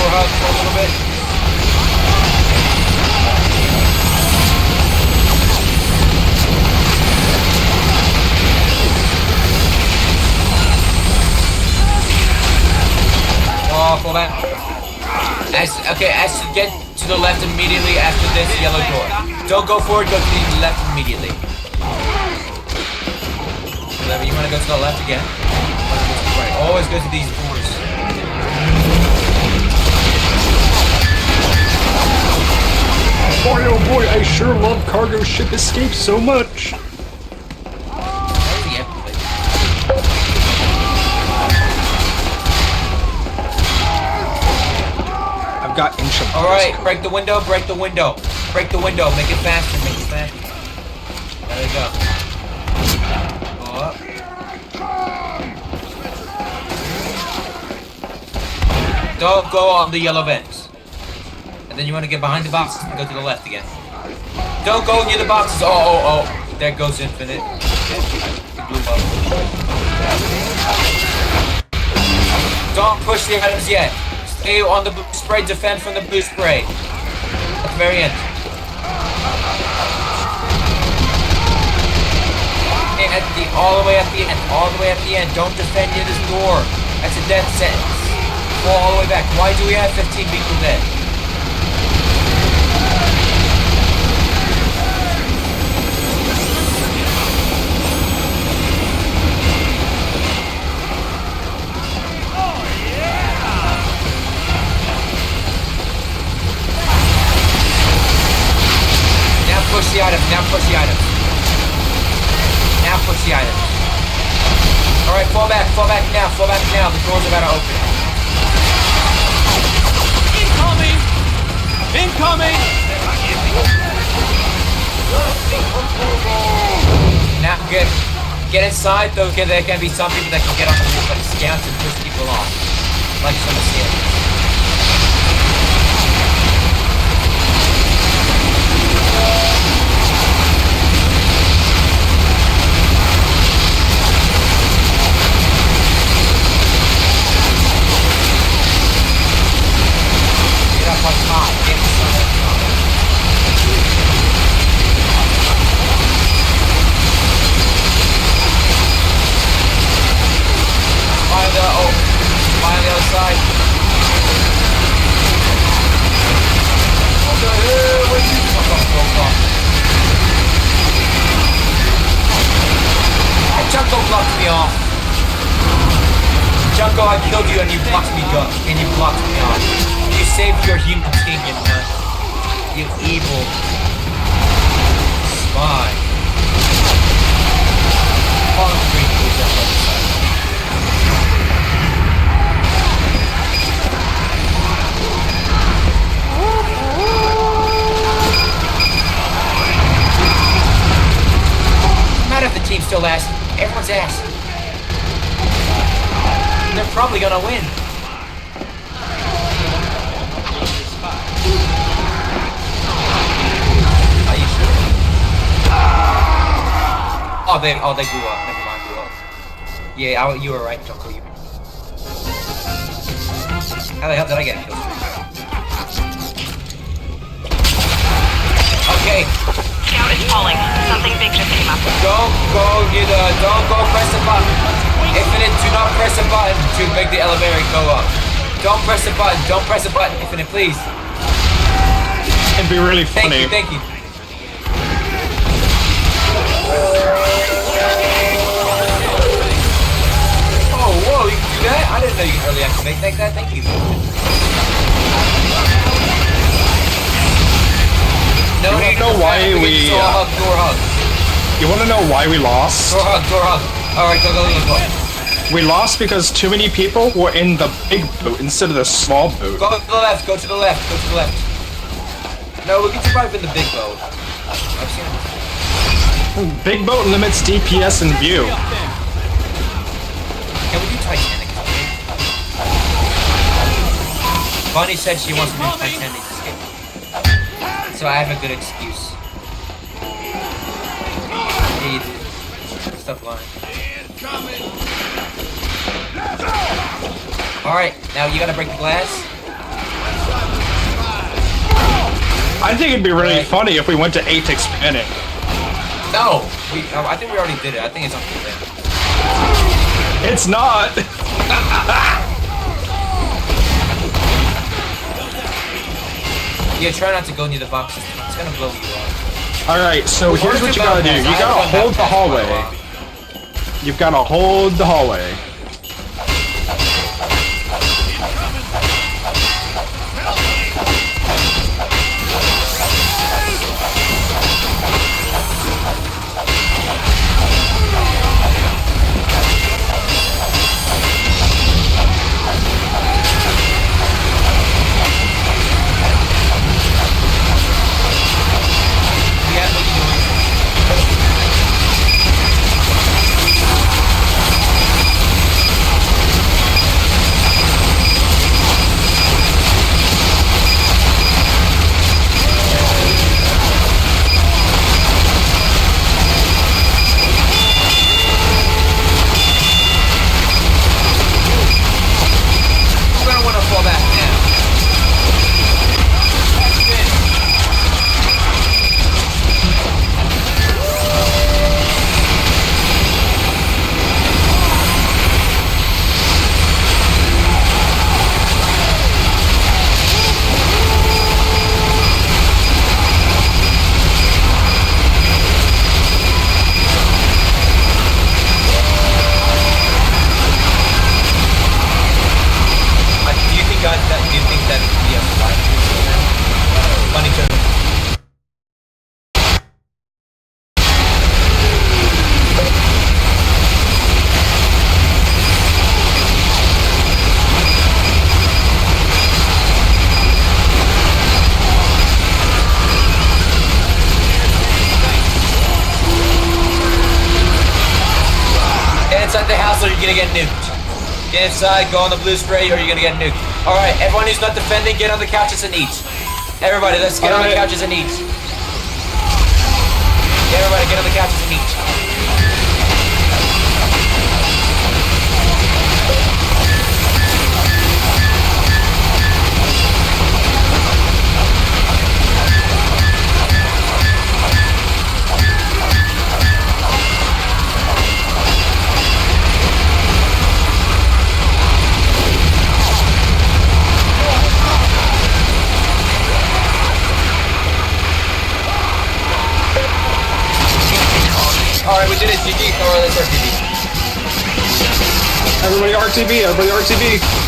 door hug for a little bit. Oh, fall back. As you get to the left immediately after this yellow door. Don't go forward, go to the left immediately. Whatever, you want to go to the left again. Right. Always go to these doors. Boy, oh boy, I sure love cargo ship escape so much. I've got inch of. Alright, break the window, break the window. Break the window, make it faster, make it faster. There you go. Go up. Don't go on the yellow vents. And then you want to get behind the boxes and go to the left again. Don't go near the boxes. Oh. There goes infinite. Don't push the items yet. Stay on the blue spray, defend from the blue spray. At the very end. All the way at the end. All the way at the end. Don't defend near this door. That's a death sentence. Fall all the way back. Why do we have 15 people dead? Push the items, now push the items. Now push the items. Alright, fall back now, The door's about to open. Incoming! Incoming! Now get inside, though there can be some people that can get on the roof like scouts and push people off. Like some of the Find the other side. What the hell? Where'd you come from? Hey, Junko blocked me off. Junko, I killed you and you blocked me off. You saved your human kingdom, man. You evil spy. All the green blues on the other side. If the team's still ass, everyone's ass. They're probably gonna win. Are you sure? Oh, they grew up. Never mind, grew up. Yeah, you were right, Junko. How the hell did I get a kill streak? Okay. Scout is falling. Something big just came up. Don't go press the button. Infinite, do not press the button to make the elevator go up. Don't press the button. Infinite, please. It'd be really funny. Thank you. Oh, whoa, you can do that? I didn't know you could early activate that. Thank you. No, you wanna know why we door hug. You wanna know why we lost? Door hug. Alright, go. We lost because too many people were in the big boat instead of the small boat. Go to the left. No, we can survive in the big boat. I've seen it. Big boat limits DPS and view. Can we do Titanic? Bonnie said she wants to do Titanic escape. So I have a good excuse. Yeah, you do. Stop lying. Alright, now you gotta break the glass. I think it'd be really Right. funny if we went to 8 expanding. No! I think we already did it. I think it's on there. It's not! Yeah, try not to go near the boxes. It's gonna blow you up. Alright, so here's what you gotta do. You gotta hold the hallway. You've gotta hold the hallway. Inside the house or you're gonna get nuked. Get inside, go on the blue spray or you're gonna get nuked. Alright, everyone who's not defending, get on the couches and eat. Everybody, let's get on the couches and eat. Everybody, get on the couches and eat. Alright, we did it, GG. Alright, let's RTB. Everybody RTB, everybody RTB.